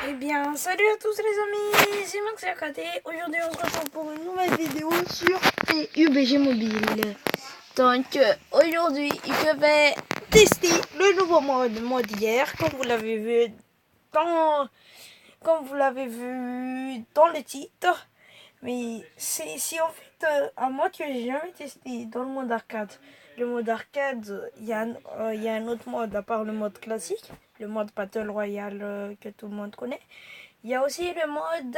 Eh bien, salut à tous les amis, c'est Max à côté. Aujourd'hui, on se retrouve pour une nouvelle vidéo sur UBG Mobile. Donc, aujourd'hui, je vais tester le nouveau mode d'hier, comme vous l'avez vu dans le titre. Mais c'est en fait un mode que j'ai jamais testé dans le mode arcade. Le mode arcade, il y a un autre mode à part le mode classique, le mode Battle Royale que tout le monde connaît. Il y a aussi le mode,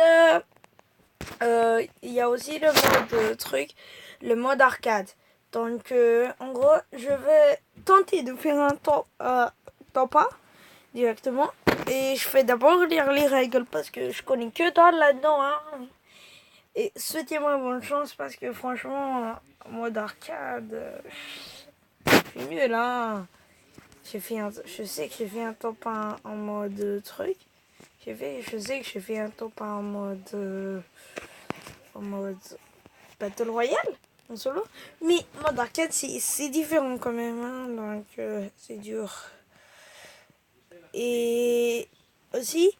le mode arcade. Donc, en gros, je vais tenter de faire un top 1 directement. Et je vais d'abord lire les règles parce que je connais que dalle là-dedans. Hein. Et souhaitez-moi bonne chance parce que franchement, en mode arcade, je suis nul. Hein. Je sais que j'ai fait un top 1 en mode truc. Je sais que j'ai fait un top 1 en mode Battle Royale, en solo. Mais mode arcade, c'est différent quand même. Hein, donc, c'est dur. Et aussi,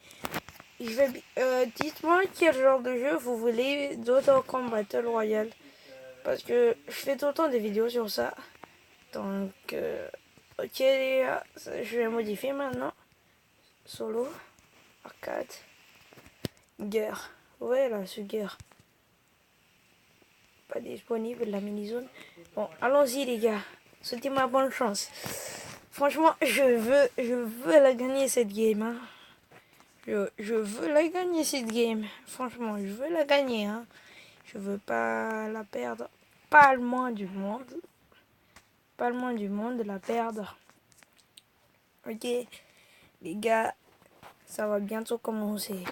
dites-moi quel genre de jeu vous voulez d'autant comme Battle Royale. Parce que je fais tout le temps des vidéos sur ça. Donc, ok, je vais modifier maintenant. Solo, arcade, guerre. Ouais, là, c'est guerre. Pas disponible, la mini-zone. Bon, allons-y, les gars. Souhaitez-moi bonne chance. Franchement, je veux la gagner, cette game. Hein. Je veux la gagner, cette game. Franchement, je veux la gagner. Hein. Je veux pas la perdre. Pas le moins du monde. Pas le moins du monde de la perdre. Ok, les gars, ça va bientôt commencer.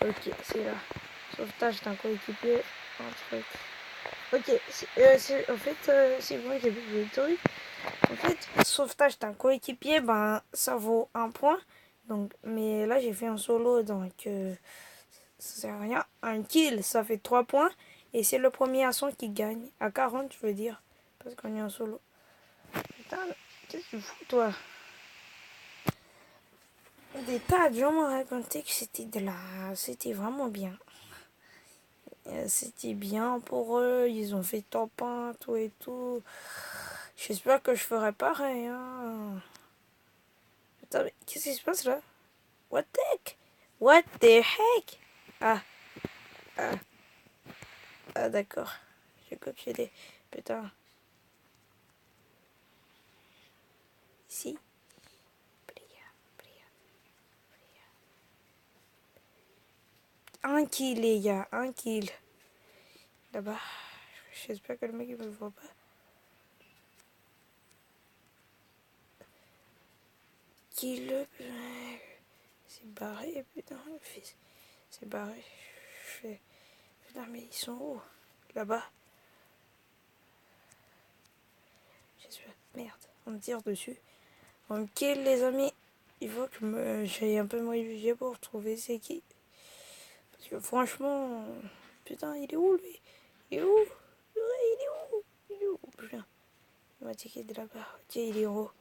Ok, c'est là. Sauvetage d'un coéquipier. Un truc. Ok, en fait, c'est vrai, j'ai vu le truc. En fait, sauvetage d'un coéquipier, ben, ça vaut 1 point. Donc, mais là, j'ai fait un solo, donc ça sert à rien. Un kill, ça fait 3 points. Et c'est le premier à 100 qui gagne. À 40, je veux dire. Parce qu'on est en solo. Putain, qu'est-ce que tu fous, toi? Des tas de gens m'ont raconté que c'était vraiment bien. C'était bien pour eux. Ils ont fait top 1, tout et tout. J'espère que je ferai pareil. Hein. Putain, mais qu'est-ce qui se passe là? What the heck? What the heck? Ah, ah, ah d'accord. J'ai copié des... Putain. Ici. Un kill, les gars. Un kill. Là-bas. J'espère que le mec il me voit pas. Kill. C'est barré, putain. Le fils. C'est barré. Je fais... Putain, mais ils sont où? Là-bas. J'espère. Merde. On me tire dessus. On me kill, les amis. Il faut que j'aille un peu me réfugier pour trouver c'est qui. Parce que franchement... Putain, il est où, lui? Il est où? Il est où? Il est où? Putain. Il m'a tiqué de là-bas. Ok, il est en haut.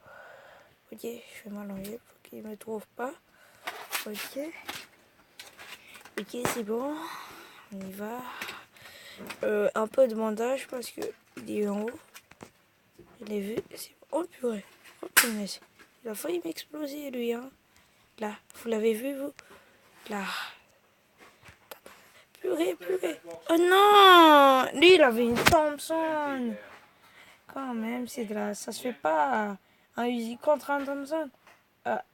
Ok, je fais mal enlever pour qu'il ne me trouve pas. Ok. Ok, c'est bon. On y va. Un peu de bandage parce que il est en haut. Je l'ai vu. Oh purée. Oh punaise. Il a failli m'exploser lui. Hein. Là, vous l'avez vu vous? Là. Purée, purée. Oh non! Lui il avait une Thompson. Quand même, c'est de la... ça se fait pas un Uzi contre un Thompson.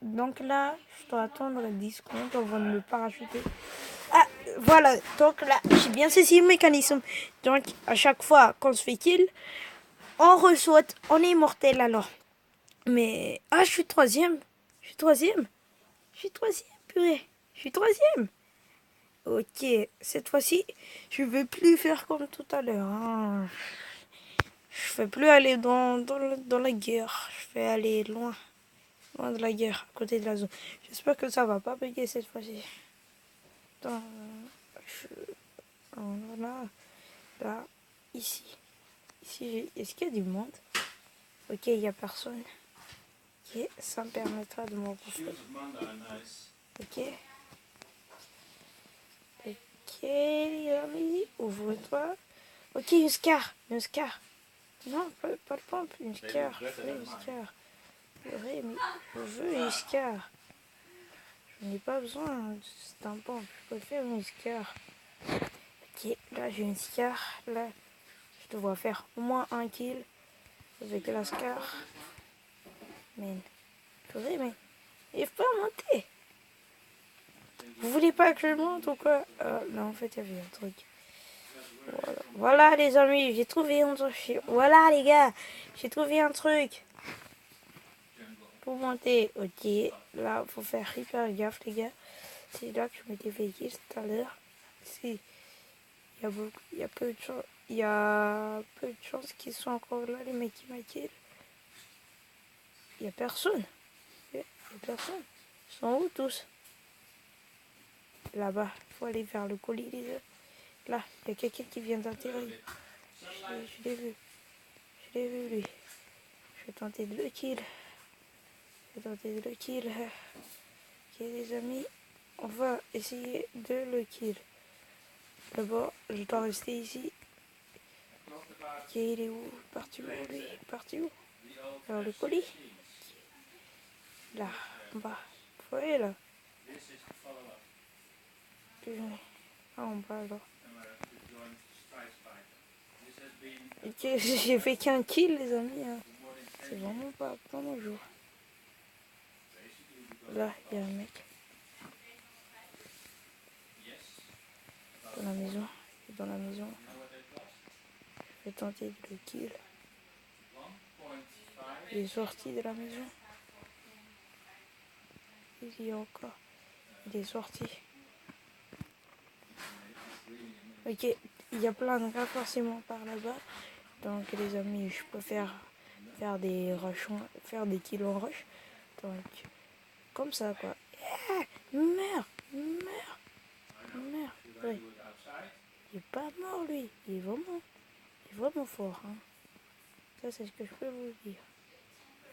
Donc là, je dois attendre 10 secondes avant de me parachuter. Ah, voilà. Donc là, j'ai bien saisi le mécanisme. Donc, à chaque fois qu'on se fait kill, on ressaute, on est immortel alors. Mais, je suis troisième. Je suis troisième. Je suis troisième, purée. Je suis troisième. Ok, cette fois-ci, je ne vais plus faire comme tout à l'heure. Hein. Je ne vais plus aller dans la guerre. Je vais aller loin. Loin de la guerre, à côté de la zone. J'espère que ça va pas bugger cette fois-ci. Voilà. Là, ici. Ici, est-ce qu'il y a du monde? Ok, il n'y a personne. Ok, ça me permettra de me refaire. Ok. les amis, ouvre-toi. Ok, une scar. Non, pas de pompe, une scar. Une scar. Purée, mais je veux une scar. Je n'ai pas besoin d'un pompe, je peux faire une scar. Ok, là j'ai une scar. Là, je dois faire au moins 1 kill avec la scar. Mais, purée, mais il faut pas monter. Vous voulez pas que je monte ou quoi? Non, en fait, il y avait un truc. Voilà les amis, j'ai trouvé un truc. Voilà les gars, j'ai trouvé un truc. Pour monter, ok. Là, faut faire hyper gaffe les gars. C'est là que je m'étais fait kill tout à l'heure. Si, il y a peu de chance. Il y a peu de chances qu'ils soient encore là, les mecs qui m'a kill. Il y a personne. Il y a personne. Ils sont où tous? Là-bas, il faut aller vers le colis les gars. Là, il y a quelqu'un qui vient d'atterrir. Je l'ai vu. Je l'ai vu lui. Je vais tenter de le kill. Ok les amis, on va essayer de le kill. D'abord, je dois rester ici. Ok, il est où? Parti où lui? Parti où? Alors le colis? Là, en bas. Vous voyez là? Ah, en bas alors. Ok, j'ai fait qu'un kill les amis. Hein. C'est vraiment pas mon jour. Là, il y a un mec. Dans la maison. Dans la maison. Je vais tenter de le kill. Il est sorti de la maison. Il y a encore. Il est sorti. Ok, il y a plein de gars forcément par là-bas. Donc les amis, je peux faire des rushs, faire des kills en rush. Donc, comme ça quoi. Meurs. Ouais. Il est pas mort lui. Il est vraiment fort. Hein. Ça c'est ce que je peux vous dire.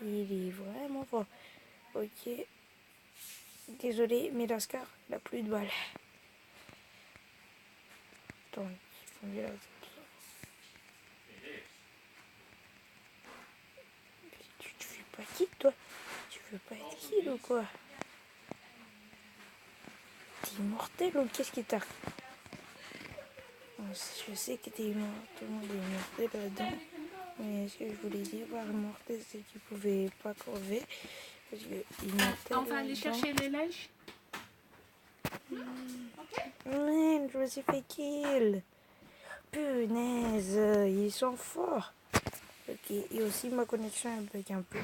Il est vraiment fort. Ok. Désolé, mais Lascar, il a plus de balles. Attends, il faut mieux là. Tu fais pas kill toi? Tu veux pas être kill ou quoi? T'es immortel ou qu'est-ce qui t'arrive? Je sais que t'es mort, tout le monde est immortel là-dedans. Mais ce que je voulais dire par immortel, c'est qu'il pouvait pas crever. Parce que immortel. On va aller chercher les linges. Man, je me suis fait kill. Punaise, ils sont forts. Ok, et aussi ma connexion est bug un peu.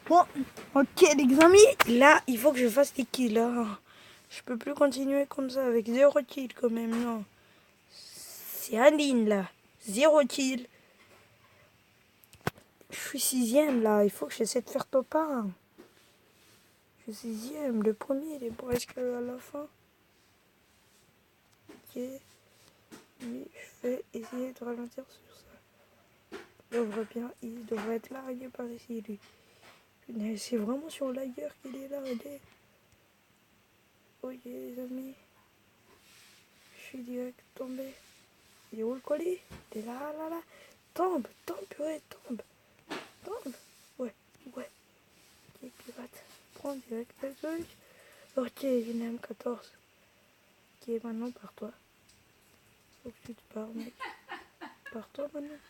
Bon, ok les amis, là il faut que je fasse des kills. Là. Je peux plus continuer comme ça avec 0 kill quand même, non. C'est Aline là, 0 kill. Je suis 6ème là, il faut que j'essaie de faire top 1. Je suis 6ème, le premier il est presque à la fin. Ok, mais je vais essayer de ralentir sur ça. Il devrait être largué par ici lui. C'est vraiment sur la guerre qu'il est largué. Ok les amis, je suis direct tombé. Il est où le colis? T'es là. Tombe, purée, tombe. Ouais. Ok, pirate. Prends direct le truc. Ok, une M14. Ok, maintenant, pars-toi. Faut que tu te barres, mec. Pars-toi maintenant.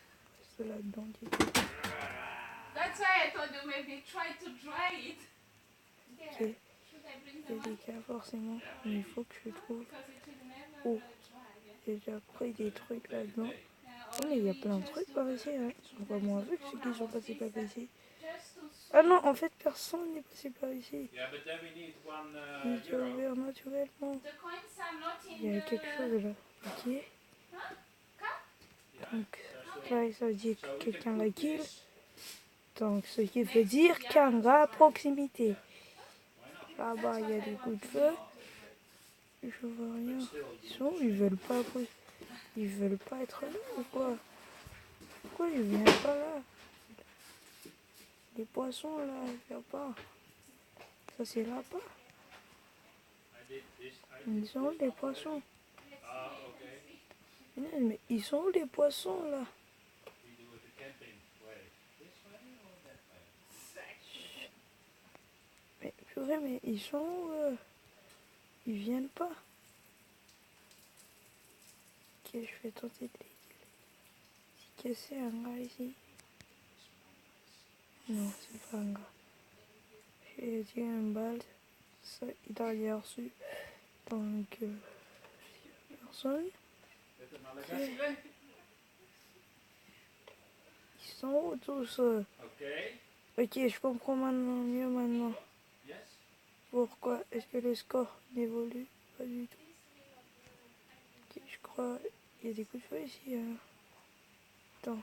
Reste là-dedans, That's why I thought you maybe try to dry it. Ok. Délicat, forcément. Mais il faut que je trouve où. J'ai déjà pris des trucs là-dedans. Oh, mais il y a plein de trucs par ici, hein. Ils sont vraiment aveugles, ceux qui sont passés par ici. Ah non, en fait, personne n'est passé par ici. Il est ouvert naturellement. Il y a quelque chose là. Ok. Donc, là, ça veut dire que quelqu'un l'a kill. Donc, ce qui veut dire qu'il y a un gars à proximité. Là-bas, il y a des coups de feu. Je vois rien. Ils sont où? Ils veulent pas être là ou quoi? Pourquoi ils viennent pas là? Les poissons là, il n'y a pas. Ça c'est là-bas. Ils sont où les poissons? Punaise, mais ils sont où les poissons là? Mais purée, mais ils sont où ils viennent pas. Ok, je vais tenter de les casser un gars ici. Non, c'est pas un gars. J'ai tiré une balle. Ça, il a rien reçu. Donc, personne. Okay. Ils sont où tous? Ok, je comprends maintenant, mieux maintenant. Pourquoi est-ce que le score n'évolue pas du tout? Ok, je crois il y a des coups de feu ici. Attends.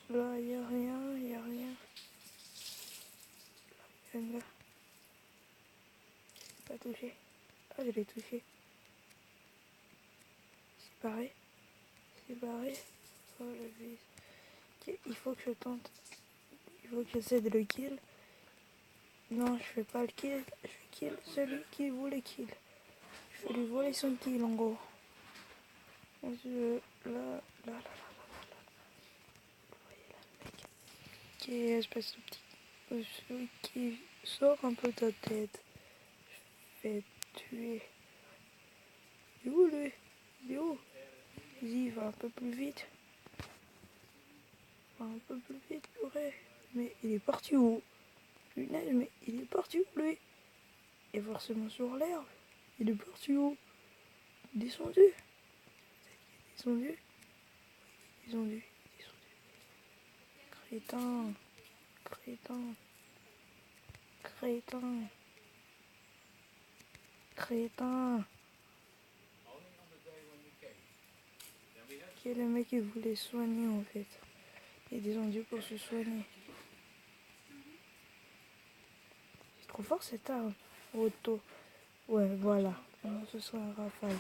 Là, il n'y a rien, il n'y a rien. Un gars. Je l'ai pas touché. Ah, je l'ai touché. C'est barré. C'est barré. Oh, le vis. Ok, il faut que je tente. Il faut que j'essaie de le kill. Non, je fais pas le kill. Je kill celui qui voulait kill. Je vais lui voler son kill en gros. Là. Qui est espèce de petit. Celui qui sort un peu de ta tête. Je vais tuer. Il est où lui? Il est où? Vas-y, va un peu plus vite. Va un peu plus vite, purée. Mais il est parti où? Punaise, mais il est parti où lui? Il est forcément sur l'herbe. Il est parti où? Descendu. Descendu. Descendu. Crétin. Crétin. Crétin. Crétin. Qui est le mec qui voulait soigner en fait. Il est descendu pour se soigner. C'est trop fort cette arme. Auto. Ouais, voilà. Maintenant ce sera un rafale.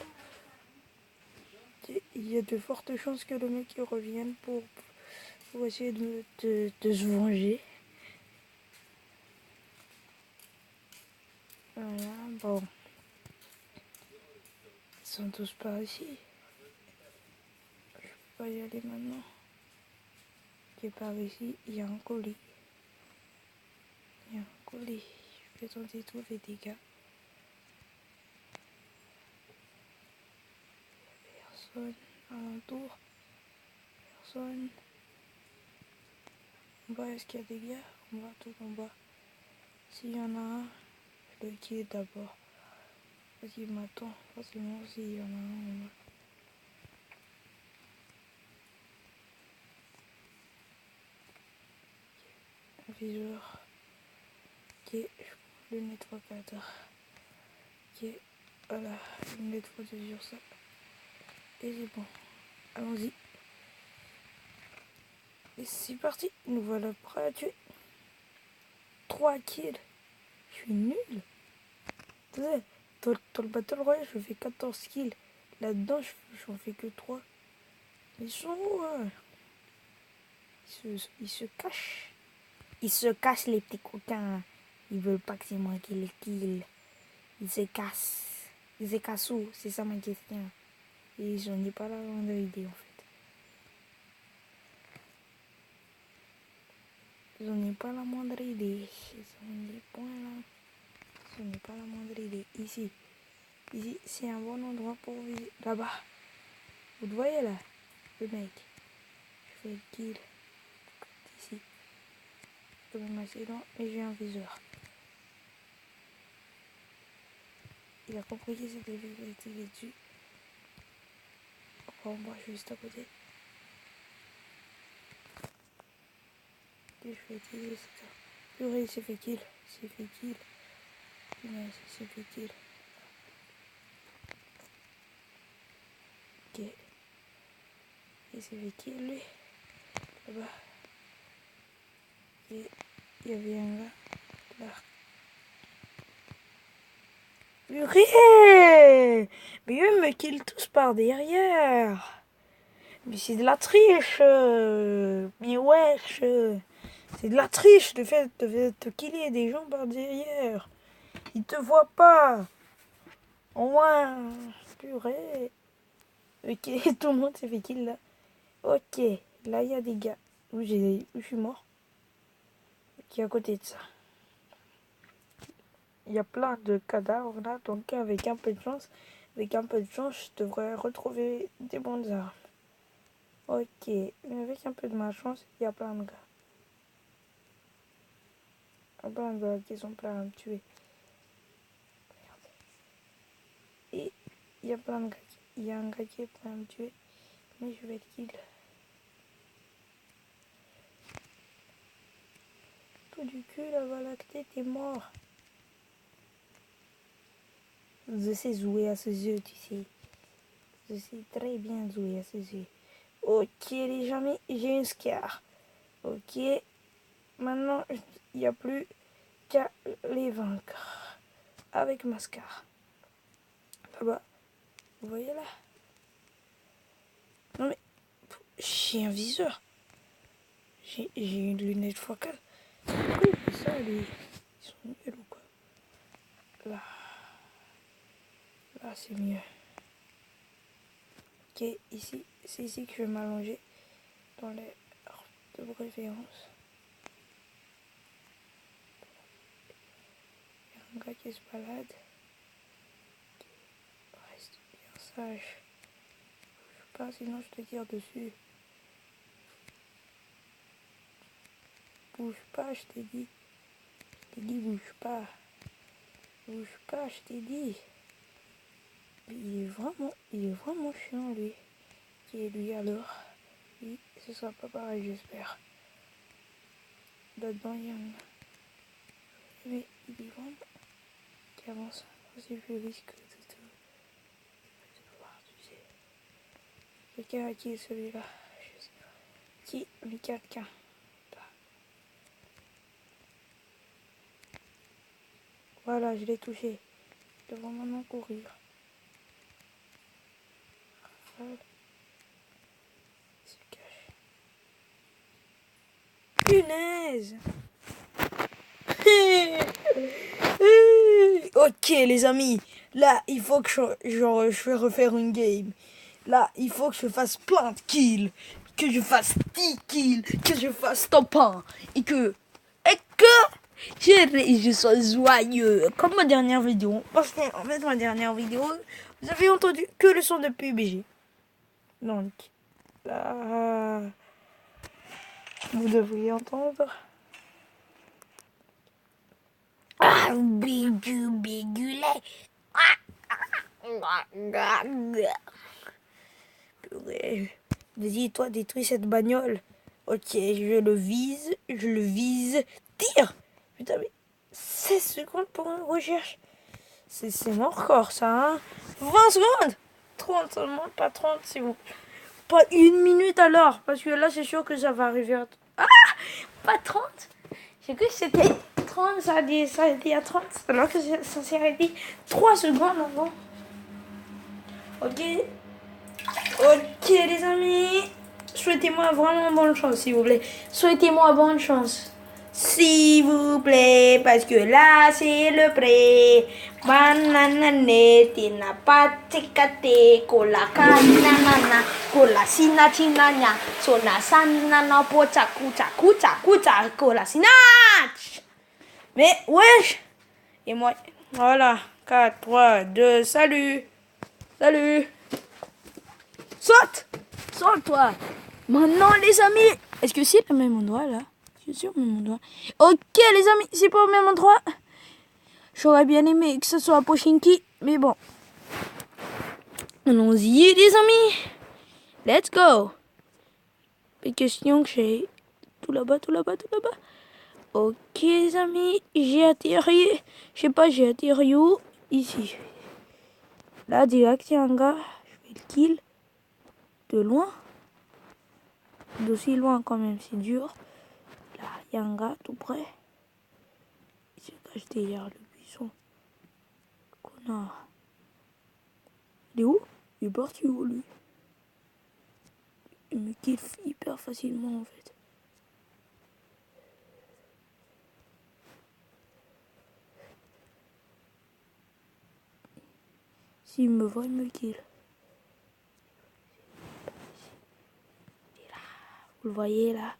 Il y a de fortes chances que le mec il revienne pour essayer de se venger. Voilà, bon. Ils sont tous par ici. Je peux pas y aller maintenant. Qui est par ici, il y a un colis. Il y a un colis. Je vais tenter tous les dégâts. Personne alentour. Personne. En bas, est-ce qu'il y a des gars? En bas, tout en bas. S'il y en a un, je le kill d'abord. Parce qu'il m'attend facilement s'il y en a un en bas. Un viseur. Ok, je prends le nettocateur. Ok, voilà, je nettoie sur ça. Et c'est bon. Allons-y. Et c'est parti. Nous voilà prêts à tuer. 3 kills. Je suis nul. Tu sais, dans le Battle Royale, je fais 14 kills. Là-dedans, j'en fais que 3. Ils sont où, hein? Ils se cachent. Ils se cachent, les petits coquins. Ils veulent pas que c'est moi qui les kill. Ils se cassent. Ils se cassent où? C'est ça ma question. Et j'en ai pas la moindre idée, en fait. J'en ai pas la moindre idée. J'en ai pas la moindre idée. Ici, c'est un bon endroit pour viser. Là-bas. Vous le voyez là? Le mec. Je fais le kill. Ici. Je vais m'asseoir dedans et j'ai un viseur. Il a compris qu'il s'était tiré dessus. Enfin, moi, je suis juste à côté. Et je vais tirer ça. Purée, il s'est fait kill. Il s'est fait kill. Punaise, il s'est fait kill. Ok. Il s'est fait kill, lui. Là-bas. Et il y avait un gars. Là. Purée! Mais eux me killent tous par derrière. Mais c'est de la triche. Mais wesh. C'est de la triche de fait de te killer des gens par derrière. Ils te voient pas. Au moins, purée. Ok, tout le monde s'est fait kill là. Ok, là il y a des gars où je suis mort. Qui est à côté de ça. Il y a plein de cadavres là, donc avec un peu de chance, je devrais retrouver des bonnes armes. Ok, mais avec un peu de malchance, il y a plein de gars. Il y a plein de gars qui sont prêts à me tuer. Et il y a plein de gars. Il y a un gars qui est prêt à me tuer, mais je vais le kill. Tout du cul, la Voie lactée, t'es mort. Je sais jouer à ce jeu, tu sais. Je sais très bien jouer à ce jeu. Ok, les amis, j'ai un scar. Ok, maintenant, il n'y a plus qu'à les vaincre. Avec ma scar. Là-bas, vous voyez là? Non mais, j'ai un viseur. J'ai une lunette focale. Pourquoi il fait ça, lui? Ils sont nuls ou quoi? Là, là c'est mieux. Ok, ici, c'est ici que je vais m'allonger. Dans les de préférence. Il y a un gars qui se balade. Reste bien sage. Bouge pas, sinon je te tire dessus. Bouge pas, je t'ai dit. Je t'ai dit, bouge pas. Bouge pas, je t'ai dit. Mais il est vraiment chiant, lui. Qui est lui alors? Oui, ce sera pas pareil, j'espère. Là-dedans, il y en a. Mais il est vraiment qui avance. C'est le risque de voir, tu sais. Quelqu'un à qui est celui-là? Je sais pas. Qui? Lui, quelqu'un. Là. Voilà, je l'ai touché. Je devrais maintenant courir. Voilà. Il se cache. Punaise! Ok les amis, là il faut que je vais refaire une game. Là il faut que je fasse plein de kills, que je fasse 10 kills, que je fasse top 1 et que je sois joyeux comme ma dernière vidéo. Parce qu'en fait ma dernière vidéo, vous avez entendu que le son de PUBG. Donc là, vous devriez entendre. Ah, bigu, bigulet. Purée. Vas-y, toi, détruis cette bagnole. Ok, je le vise. Tire. Putain, mais 16 secondes pour une recherche. C'est mon record, ça, hein. 20 secondes. 30 seulement, pas 30, c'est bon. Pas une minute alors, parce que là, c'est sûr que ça va arriver à... Ah, pas 30. J'ai cru que c'était 30, ça a dit à 30, alors que ça s'est arrêté 3 secondes avant. Ok. Ok les amis. Souhaitez-moi vraiment bonne chance s'il vous plaît. Souhaitez-moi bonne chance. S'il vous plaît, parce que là c'est le pré. Bananane, tina patikate, kola kananana, kola sinatinanya, sona sanana pocha kucha kucha kucha, kola sinach. Mais wesh. Et moi, voilà, 4, 3, 2, salut. Salut. Saute. Saute toi. Maintenant les amis. Est-ce que c'est le même endroit là? Je suis sûr le même endroit. Ok les amis, c'est pas au même endroit. J'aurais bien aimé que ce soit à Pochinki, mais bon. Allons-y les amis. Let's go. Les questions que j'ai. Tout là-bas, tout là-bas, tout là-bas. Ok les amis, j'ai atterri. Je sais pas, j'ai atterri où? Ici. Là direct, il y a un gars. Je vais le kill. De loin. D'aussi loin quand même, c'est dur. Là, il y a un gars tout près. Il se cache derrière le buisson. Connard. Il est où? Il est parti où lui? Il me kill hyper facilement en fait. S'il me voit, il me kill. Vous le voyez là?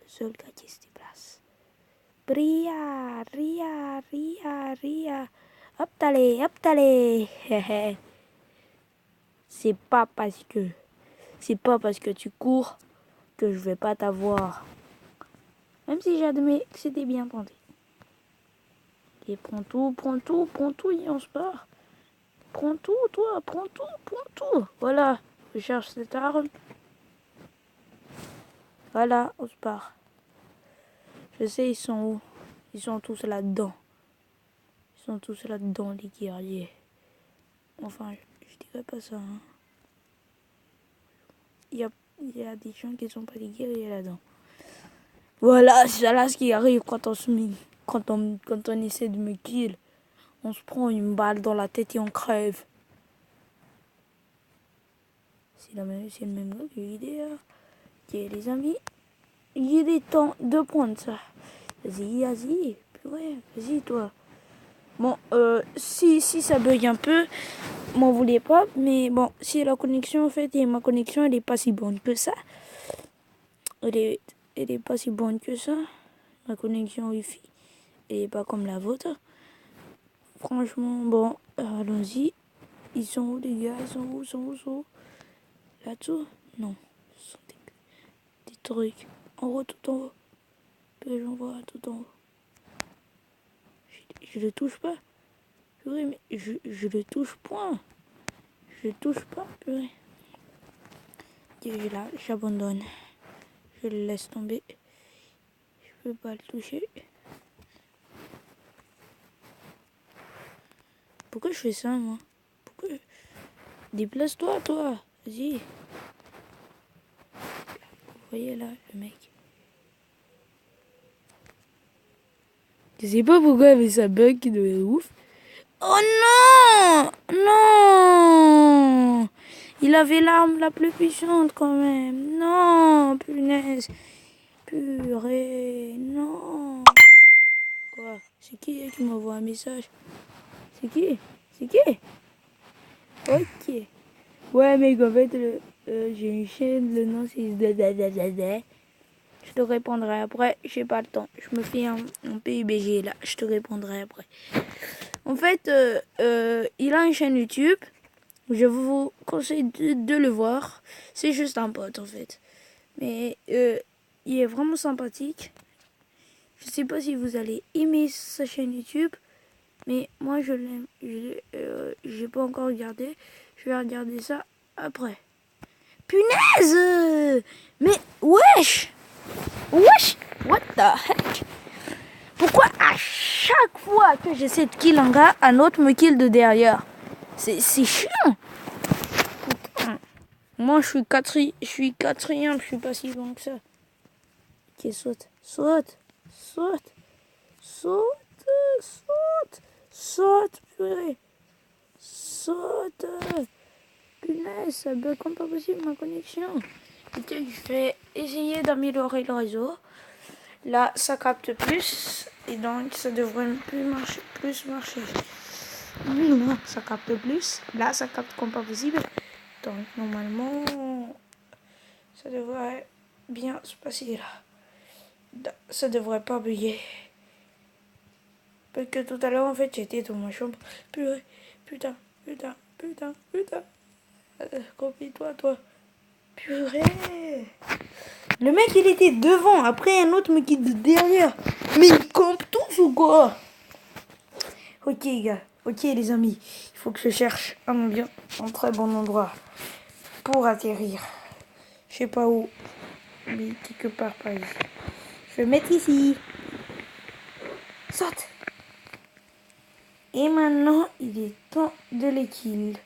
Le seul gars qui se déplace. Ria, ria, ria, ria. Hop, t'allez. C'est pas parce que tu cours que je vais pas t'avoir. Même si j'admets que c'était bien tenté. Et prends tout, et on se part. Prends tout, toi, prends tout. Voilà, je cherche cette arme. Voilà, on se part. Je sais, ils sont où? Ils sont tous là-dedans. Ils sont tous là-dedans, les guerriers. Enfin, je dirais pas ça. Hein. Il y a des gens qui sont pas des guerriers là-dedans. Voilà, c'est là ce qui arrive quand on essaie de me kill. On se prend une balle dans la tête et on crève. C'est le même gars qui a eu l'idée. Ok, les amis, il est temps de prendre ça. Vas-y. Purée, vas-y, toi. Bon, si ça bug un peu, m'en voulez pas. Mais bon, si la connexion, en fait, et ma connexion, elle est pas si bonne que ça. Elle est pas si bonne que ça. Ma connexion Wi-Fi, elle est pas comme la vôtre. Franchement, bon, allons-y. Ils sont où, les gars? Ils sont où? Là-dessous? Non. Ce sont des trucs. En haut, tout en haut. Puis j'en vois tout en haut. Je le touche pas. Purée, mais je le touche point. Je le touche pas, purée. Et là, j'abandonne. Je le laisse tomber. Je peux pas le toucher. Pourquoi je fais ça, moi? Pourquoi? Déplace-toi, toi. Vas-y. Vous voyez là, le mec. Je sais pas pourquoi, mais ça bug de ouf. Oh non! Non! Il avait l'arme la plus puissante quand même. Non, punaise. Purée, non. Quoi? C'est qui m'envoie un message? C'est qui? Ok. Ouais, mec, en fait, j'ai une chaîne, le nom c'est... Je te répondrai après, j'ai pas le temps. Je me fais un PUBG là, je te répondrai après. En fait, il a une chaîne YouTube. Je vous conseille de le voir. C'est juste un pote en fait. Mais il est vraiment sympathique. Je sais pas si vous allez aimer sa chaîne YouTube. Mais moi je l'aime. J'ai pas encore regardé. Je vais regarder ça après. Punaise! Mais wesh! What the heck? Pourquoi à chaque fois que j'essaie de kill un gars, un autre me kill de derrière? C'est chiant. Putain. Moi je suis quatrième, je suis pas si bon que ça. Ok, saute, purée. Saute. Punaise, ça bug comme pas possible ma connexion. Ok, je vais essayer d'améliorer le réseau. Là, ça capte plus et donc ça devrait plus marcher. Non, ça capte plus. Là, ça capte comme pas possible. Donc, normalement, ça devrait bien se passer là. Ça devrait pas bugger. Parce que tout à l'heure, en fait, j'étais dans ma chambre. Putain. Copie-toi, toi. Purée. Le mec, il était devant. Après, un autre me quitte de derrière. Mais ils campent tous ou quoi? Ok, gars. Ok, les amis. Il faut que je cherche un très bon endroit pour atterrir. Je sais pas où. Mais quelque part par ici. Je vais mettre ici. Saute. Et maintenant, il est temps de les kill.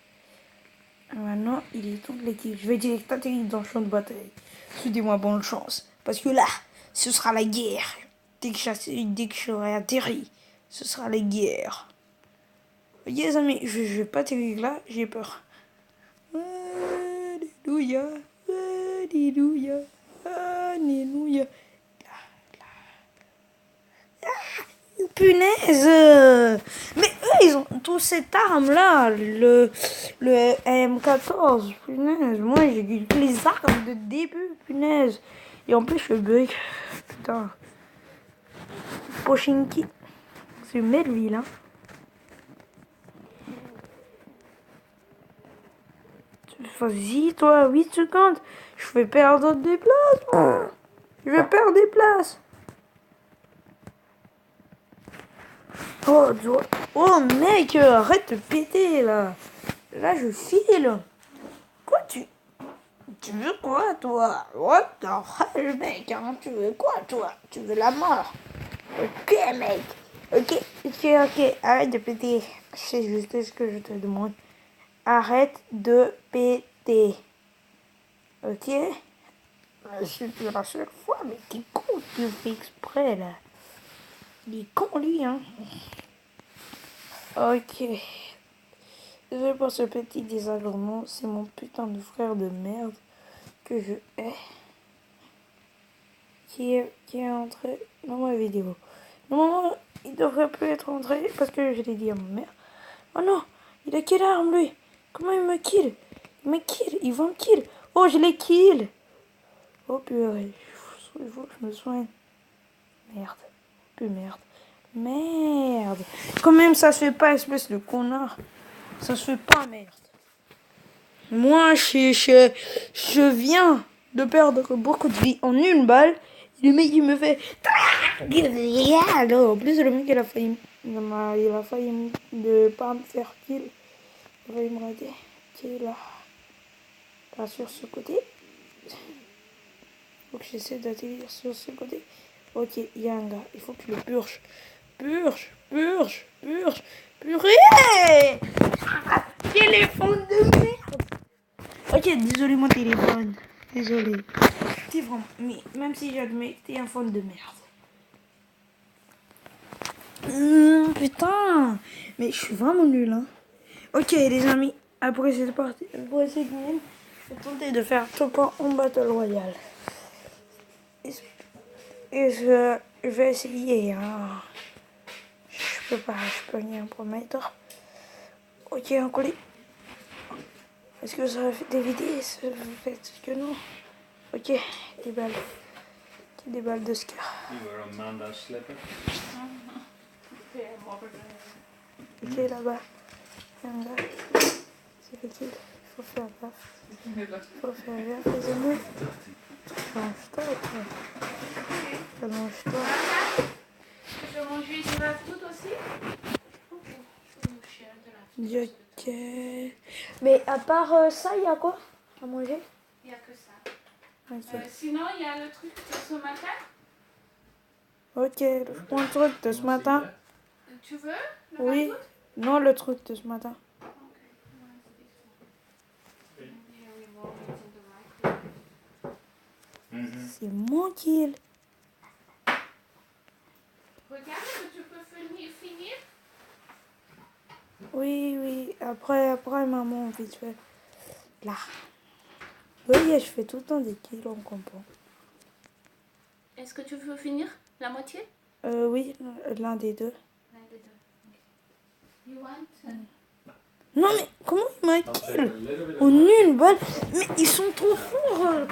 Je vais direct atterrir dans le champ de bataille. Souhaitez-moi bonne chance. Parce que là, ce sera la guerre. Dès que j'aurai atterri, ce sera la guerre. Ok, les amis, je vais pas atterrir là, j'ai peur. Alléluia. Punaise! Mais eux, ils ont tous cette arme-là, le M14. Punaise, moi j'ai eu les armes de début, punaise. Et en plus, je bug. Putain. Pochinki. C'est une belle ville, hein. Vas-y, toi, 8 secondes. Je vais perdre des places. Je vais perdre des places. Oh, oh mec, arrête de péter là. Là, je file. Quoi, tu veux quoi, toi? What the hell, mec, hein? Tu veux quoi, toi? Tu veux la mort? Ok, mec. Ok. Arrête de péter. C'est juste ce que je te demande. Arrête de péter. Ok? C'est la seule fois, mais qui con, tu fais exprès, là. Il est con, lui, hein. Ok. Désolé pour ce petit désagrément. C'est mon putain de frère de merde que je hais. Qui est entré dans ma vidéo. Normalement, il devrait plus être entré parce que je l'ai dit à ma mère. Oh non, il a quelle arme lui? Comment il me kill? Il va me kill. Oh, je l'ai kill. Oh purée, il faut que je me soigne. Merde, merde. Quand même, ça se fait pas, espèce de connard. Ça se fait pas, merde. Moi, je viens de perdre beaucoup de vie en une balle. Le mec, il me fait... En plus, le mec, il a failli de pas me faire kill. Il a failli me rater. Ok, là. Là, sur ce côté. Faut que j'essaie d'atterrir sur ce côté. Ok, il y a un gars. Il faut que je le purge. Purge. Purée! Téléphone de merde! Ok, désolé mon téléphone. Désolé. T'es vraiment... Mais même si j'admets que t'es un fan de merde. Putain! Mais je suis vraiment nul, hein. Ok, les amis. Après cette partie, après cette game, je vais tenter de faire top 1 en Battle Royale. Et je vais essayer, hein. Je peux rien promettre. Ok, un colis. Est-ce que ça va faire des vidéos? Peut-être que non. Ok, des balles. Des balles de Scar. Ok, là-bas. Un gars. C'est le kill. Il faut faire gaffe. Les amis. Allonge-toi, toi. Allonge-toi. Je vais manger du food aussi. Ok. Mais à part ça, il y a quoi à manger? Il n'y a que ça. Ok. Sinon, il y a le truc de ce matin. Ok, je prends le truc de ce matin. Tu veux le Oui. rajoute? Non, le truc de ce matin. C'est mon kill. Regarde, tu peux finir. Oui. Après, maman, vite fait. Là. Oui, je fais tout le temps des kills, on comprend. Est-ce que tu veux finir la moitié? Oui, l'un des deux. L'un des deux. You want? Non, mais comment il m'a kill en une balle? Mais ils sont trop forts.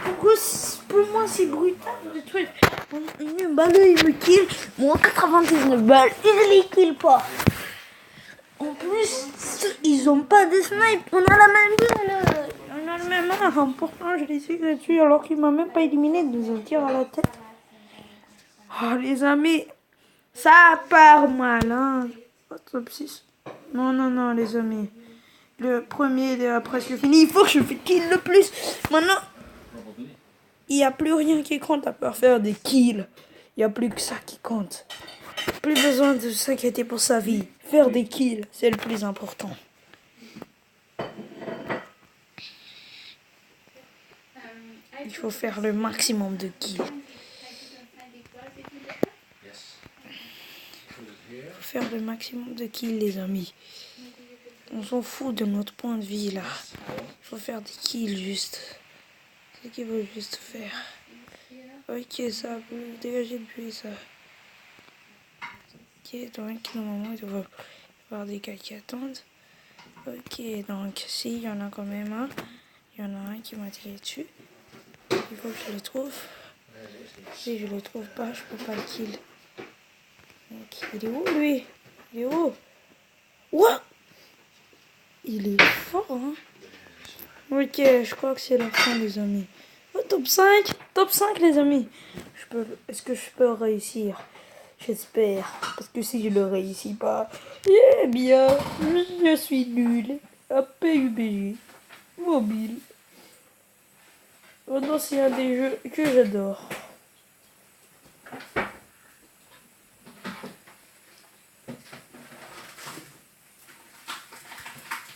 Pour moi, c'est brutal le truc. En une balle, ils me kill. Moi, 99 balles, ils ne les kill pas. En plus, ils ont pas de snipe. On a la même balle. On a le même arme. Pourtant, je les suis dessus alors qu'il m'a même pas éliminé de un tir à la tête. Oh, les amis, ça part mal, hein. Top 6. Non, les amis. Le premier est presque fini. Il faut que je kill le plus. Maintenant, il n'y a plus rien qui compte à part faire des kills. Il n'y a plus que ça qui compte. Plus besoin de s'inquiéter pour sa vie. Faire des kills, c'est le plus important. Il faut faire le maximum de kills. Il faut faire le maximum de kills, les amis. On s'en fout de notre point de vie, là. Il faut faire des kills, juste. C'est ce qu'il faut juste faire. Ok, ça peut dégager depuis ça. Ok, donc normalement il doit y avoir des gars qui attendent. Ok, donc si, il y en a quand même un. Il y en a un qui m'a tiré dessus. Il faut que je le trouve. Si je le trouve pas, je peux pas le kill. Donc, il est où lui? Il est où? What? Il est fort, hein? Ok, je crois que c'est la fin, les amis. Oh, top 5? Top 5, les amis. Est-ce que je peux réussir? J'espère. Parce que si je ne réussis pas, eh bien, je suis nul. À PUBG. Mobile. Oh non, c'est un des jeux que j'adore.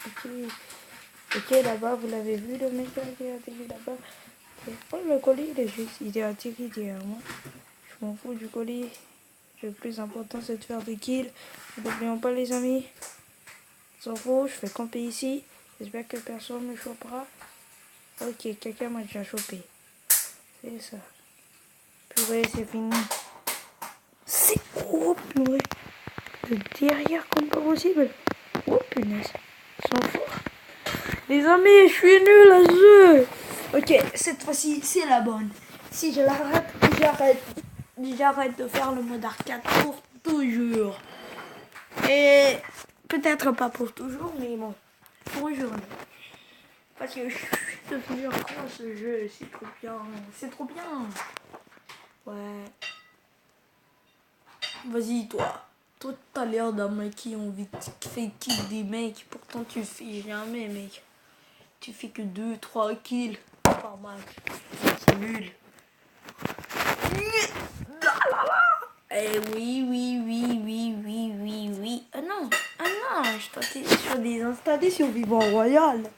Ok. Ok, là-bas, vous l'avez vu, le mec qui est atterri là-bas. Oh, le colis, il est atterri derrière moi. Je m'en fous du colis. Le plus important, c'est de faire des kills. N'oublions pas, les amis. S'en fout, je fais camper ici. J'espère que personne ne me chopera. Ok, quelqu'un m'a déjà chopé. C'est ça. Purée, c'est fini. C'est... Oh, purée. De derrière, comme pas possible. Oh, punaise. Ils sont forts. Les amis, je suis nul à ce jeu. Ok, cette fois-ci, c'est la bonne. Si je l'arrête, j'arrête. J'arrête de faire le mode arcade pour toujours. Et peut-être pas pour toujours, mais bon, pour une journée. Parce que je suis devenu accro à ce jeu, c'est trop bien. C'est trop bien. Ouais. Vas-y, toi. Toi, t'as l'air d'un mec qui a envie de faire kill des mecs. Pourtant, tu fais jamais, mec. Tu fais que 2-3 kills par match. C'est nul. Eh oui, oui, oui, oui, oui, oui, oui. Ah non, je tentais sur des installés sur Vivant Royal.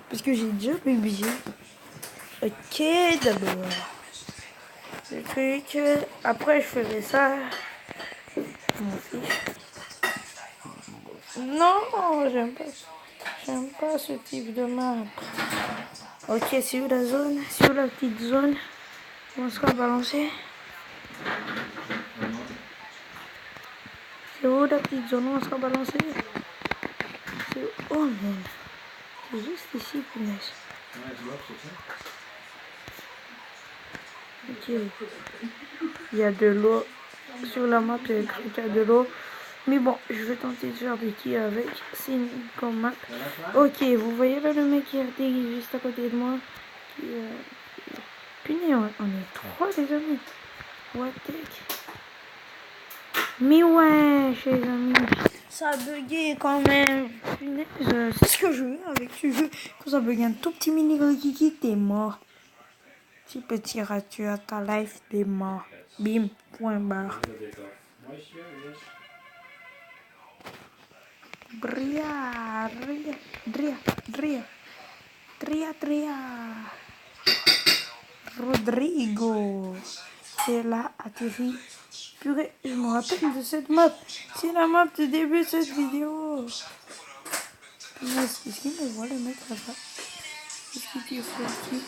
Parce que j'ai déjà publié. Ok, d'abord. Le truc. Après, je ferai ça. Je m'en fiche. Non, j'aime pas ce type de map. Ok, c'est où la zone? C'est où la petite zone? On sera balancé. C'est où la petite zone où on sera balancé? C'est où? Oh merde. C'est juste ici, punaise. Ok. Il y a de l'eau. Sur la map, il y a de l'eau. Mais bon, je vais tenter de faire des kills avec. C'est une grande map. Ok, vous voyez là le mec qui est juste à côté de moi. Punaise, on est trois, les amis. What the heck? Mais ouais, les amis. Ça a bugué quand même. Punaise, c'est ce que je veux avec ce jeu. Quand ça bug un tout petit mini kiki, t'es mort. Si petit ratu à ta life, t'es mort. Bim, point barre. Dria, Dria, Dria, Dria, Dria, Dria. Rodrigo. C'est là, atterri. Purée, je me rappelle de cette map. C'est la map du début de cette vidéo. Est-ce qu'il me voit le mec là-bas? Est-ce qu'il fait ici?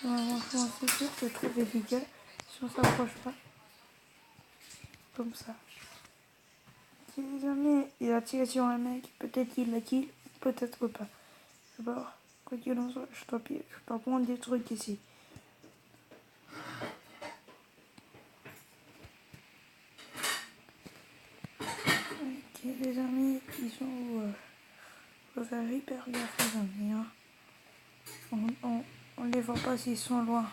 Franchement, c'est sûr que je trouve efficace si on s'approche pas. Comme ça. Si jamais il a tiré sur un mec, peut-être qu'il l'a kill, peut-être pas. D'abord, quoi qu'il en soit, je dois prendre des trucs ici. Ok, les amis, ils sont où? Faut faire hyper gaffe, les amis. Hein. On les voit pas s'ils sont loin.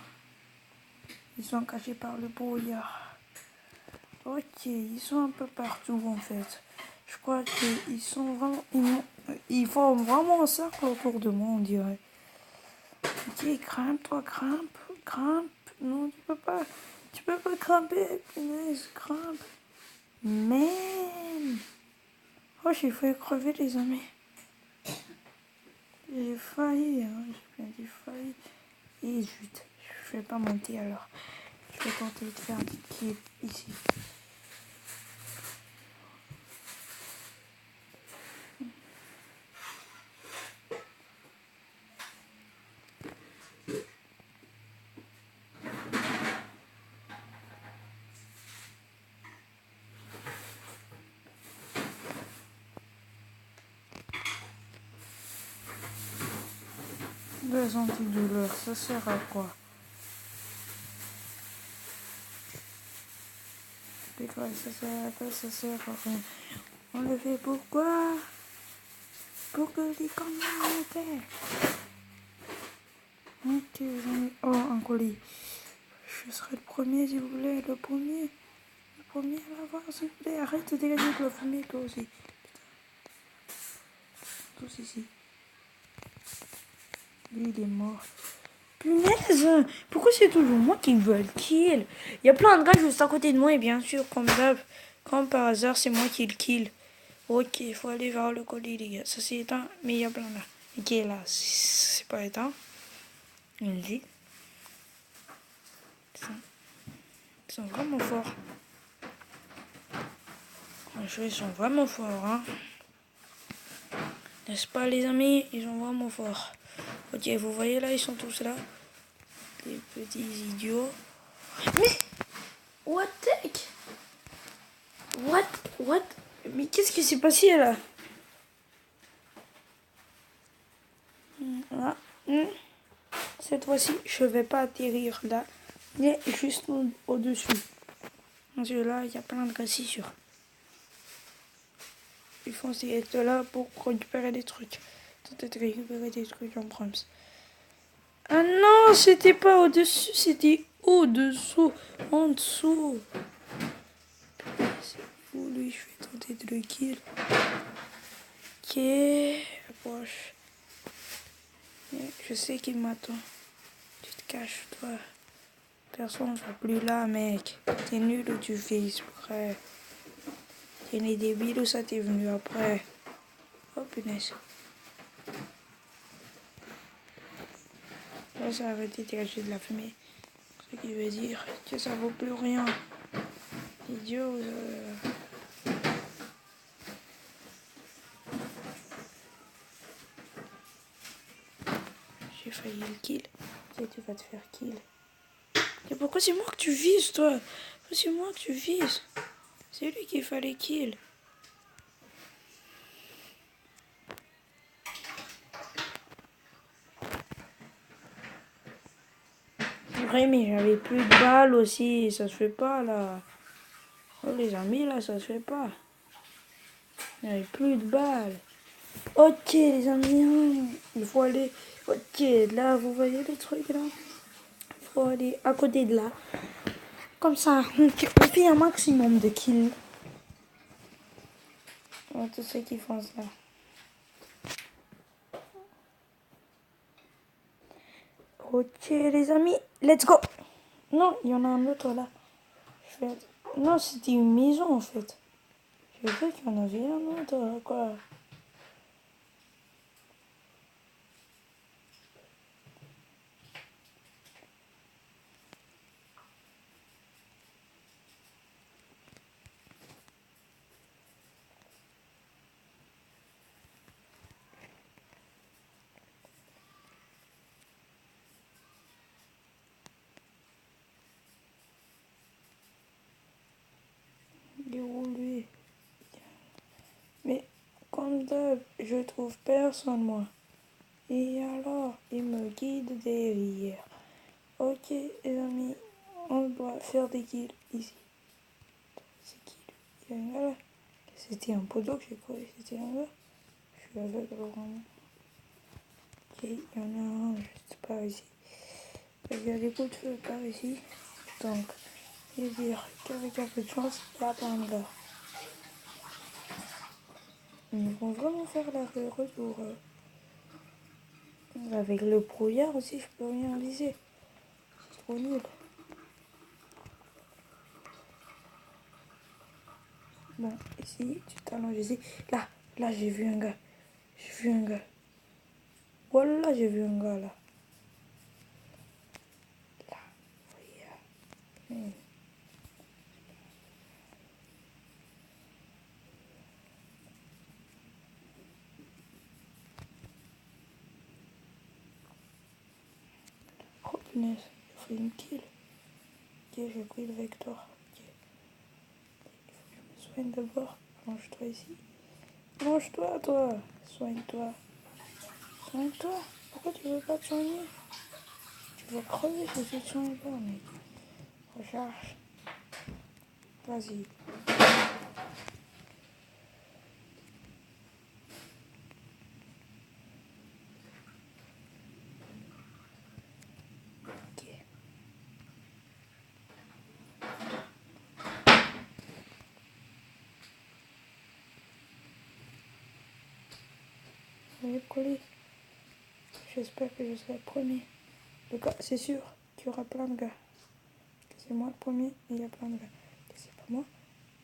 Ils sont cachés par le brouillard. Ok, ils sont un peu partout en fait. Je crois qu'ils sont vraiment... Ils font vraiment un cercle autour de moi, on dirait. Ok, grimpe, toi, grimpe, grimpe. Non, tu peux pas. Tu peux pas grimper, punaise, grimpe. Man. Oh, j'ai failli crever, les amis. J'ai failli, hein. J'ai bien dit failli. Et zut, je vais pas monter alors. Je vais tenter de faire un kill ici. Les antidouleurs, ça sert à quoi? Ça sert à quoi? Ça sert à rien. On le fait pourquoi? Pour que les communautés. Ok, les amis. Oh, un colis. Je serai le premier, s'il vous plaît. Le premier. Le premier à l'avoir, s'il vous plaît. Arrête de dégager de la fumée, toi aussi. Tous ici. Lui, il est mort. Punaise! Pourquoi c'est toujours moi qui veux le kill? Il y a plein de gars juste à côté de moi et bien sûr, comme d'hab, comme par hasard, c'est moi qui le kill. Ok, il faut aller vers le colis, les gars. Ça c'est éteint, mais il y a plein là. Ok, là, c'est pas éteint. On le dit. Ils sont vraiment forts. Franchement, ils sont vraiment forts, hein. N'est-ce pas, les amis? Ils sont vraiment forts. Ok, vous voyez là, ils sont tous là. Les petits idiots. Mais what the heck? What? Mais qu'est-ce qui s'est passé là? Là. Cette fois-ci, je vais pas atterrir là, mais juste au-dessus. Parce que là, il y a plein de gars, c'est sûr. Ils font ces là pour récupérer des trucs. Peut-être récupérer des trucs en proms. Ah non, c'était pas au-dessus, c'était au-dessous, en dessous. C'est fou, lui, je vais tenter de le kill. Ok, approche. Je sais qu'il m'attend. Tu te caches, toi. Personne ne va plus là, mec. T'es nul ou tu fais exprès. T'es né débile ou ça t'es venu après. Oh punaise. Là, ça a arrêté de dégager de la fumée. Ce qui veut dire que ça vaut plus rien. Idiot. J'ai failli le kill. Tu vas te faire kill. Et pourquoi c'est moi que tu vises, toi? Pourquoi c'est moi que tu vises? C'est lui qu'il fallait kill. Ouais, mais j'avais plus de balles aussi. Ça se fait pas, là. Oh, les amis, là, ça se fait pas. J'avais plus de balles. Ok, les amis, il faut aller... Ok, là, vous voyez le truc, là? Il faut aller à côté de là. Comme ça, on fait un maximum de kills. Oh, tous ceux qui font ça. Ok, les amis, let's go. Non, il y en a un autre, là. Non, c'était une maison, en fait. Je sais qu'il y en avait un autre, là, quoi. Il est où, lui? Mais, comme d'hab, je trouve personne, moi. Et alors, il me guide derrière. Ok, les amis, on doit faire des kills ici. C'est qui, lui? Il y a un gars là. C'était un poteau que j'ai cru. C'était un gars. Je suis aveugle, vraiment. Ok, il y en a un juste par ici. Il y a des coups de feu par ici. Donc, je vais dire qu'avec un peu de chance, il y a plein de gars. Ils vont vraiment faire retour. Avec le brouillard aussi, je peux rien viser. C'est trop nul. Bon, ici, tu t'allonges ici. Là, j'ai vu un gars. Voilà, j'ai vu un gars là. Là, voyez. Oh punaise, j'ai fait une kill. Ok, j'ai pris le vecteur. Ok. Il faut que je me soigne d'abord. Mange-toi ici. Mange-toi, toi. Soigne-toi. Soigne-toi. Pourquoi tu veux pas te soigner? Tu vas crever si tu te soignes pas, mec. Recharge. Vas-y. Ok. Oui, colis. J'espère que je serai le premier. Le gars, c'est sûr qu'il y aura plein de gars. Que c'est moi le premier et il y a plein de gars. Que c'est pas moi,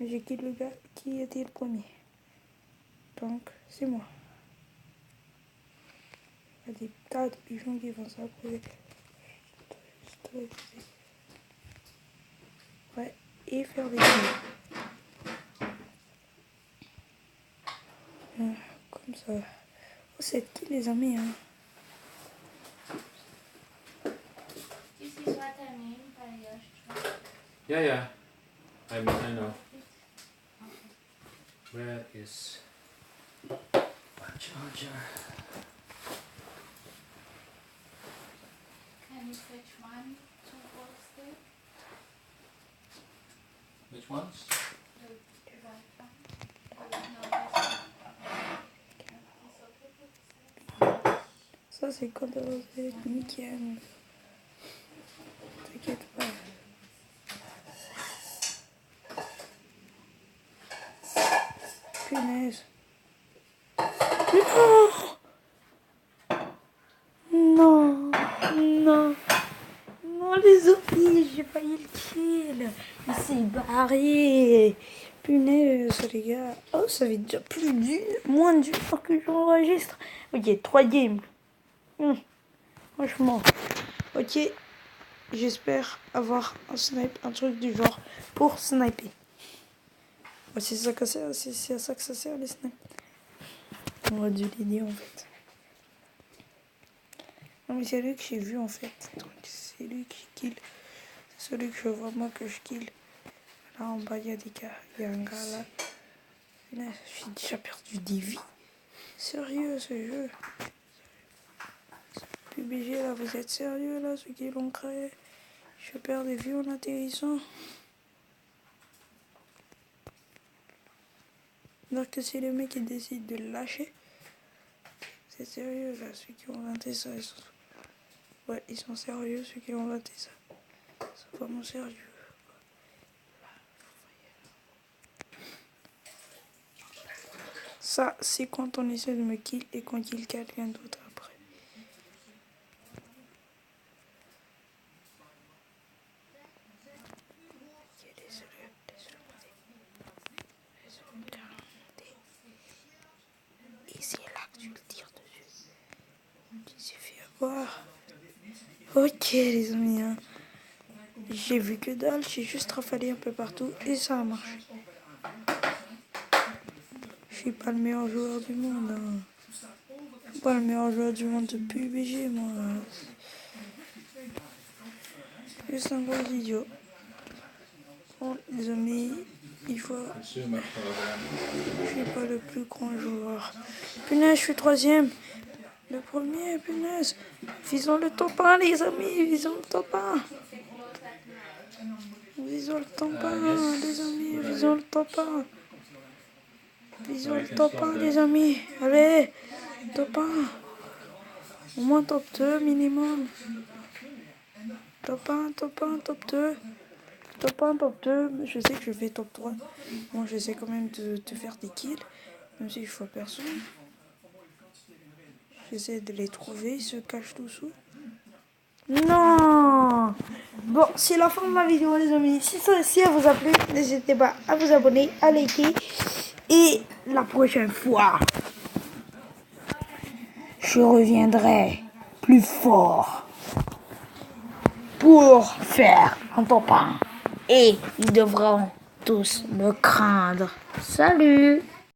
mais j'ai quitté le gars qui était le premier. Donc, c'est moi. Il y a des tas de pigeons qui vont s'approcher. Ouais, et faire des kills. Comme ça. Oh, c'est qui les amis, hein? This is what I mean by your Yeah, yeah. I know. Where is my charger? Can you fetch one to box there? Which ones? The white one. No, this one. It's okay. Ça, c'est quand on va être nickel. T'inquiète pas. Punaise. Non, non, non, les zombies, j'ai failli le kill. Il s'est barré. Punaise, les gars. Oh, ça fait déjà moins d'une heure que j'enregistre. Ok, 3 games. Franchement. Ok, j'espère avoir un truc du genre pour sniper. Ouais, c'est ça que c'est à ça que ça sert les snipes. On a dû l'aider en fait. Non mais c'est lui que j'ai vu en fait. Donc c'est lui qui kill. C'est celui que je vois moi que je kill. Là en bas il y a des gars. Il y a un gars là. Là j'ai déjà perdu des vies. Sérieux ce jeu. PUBG là, vous êtes sérieux là ceux qui l'ont créé? Je perds des vies en atterrissant. Donc que c'est les mecs qui décident de le lâcher. C'est sérieux là, ceux qui ont inventé ça. Ouais, ils sont sérieux ceux qui ont inventé ça. C'est vraiment sérieux. Ça, c'est quand on essaie de me kill et qu'on kill quelqu'un d'autre après. Ok, désolé. Et c'est là que tu le tires dessus. Tu t'es fait avoir. Ok les amis, hein. J'ai vu que dalle, j'ai juste rafalé un peu partout et ça a marché. Je suis pas le meilleur joueur du monde. Hein. Je suis pas le meilleur joueur du monde de PUBG, moi. Juste un gros idiot. Bon, les amis, il faut. Je suis pas le plus grand joueur. Punaise, je suis troisième. Le premier, punaise. Visons le top 1, les amis. Visons le top 1. Visons le top 1, les amis. Visons le top 1. Visons le top 1, les amis. Allez, top 1. Au moins top 2 minimum. Top 1, top 1, top 2. Top 1, top 2. Je sais que je fais top 3. Bon, j'essaie quand même de faire des kills. Même si je vois personne. J'essaie de les trouver. Ils se cachent dessous. Non! Bon, c'est la fin de ma vidéo, les amis. Si elle vous a plu, n'hésitez pas à vous abonner, à liker. Et la prochaine fois, je reviendrai plus fort pour faire un top 1. Et ils devront tous me craindre. Salut!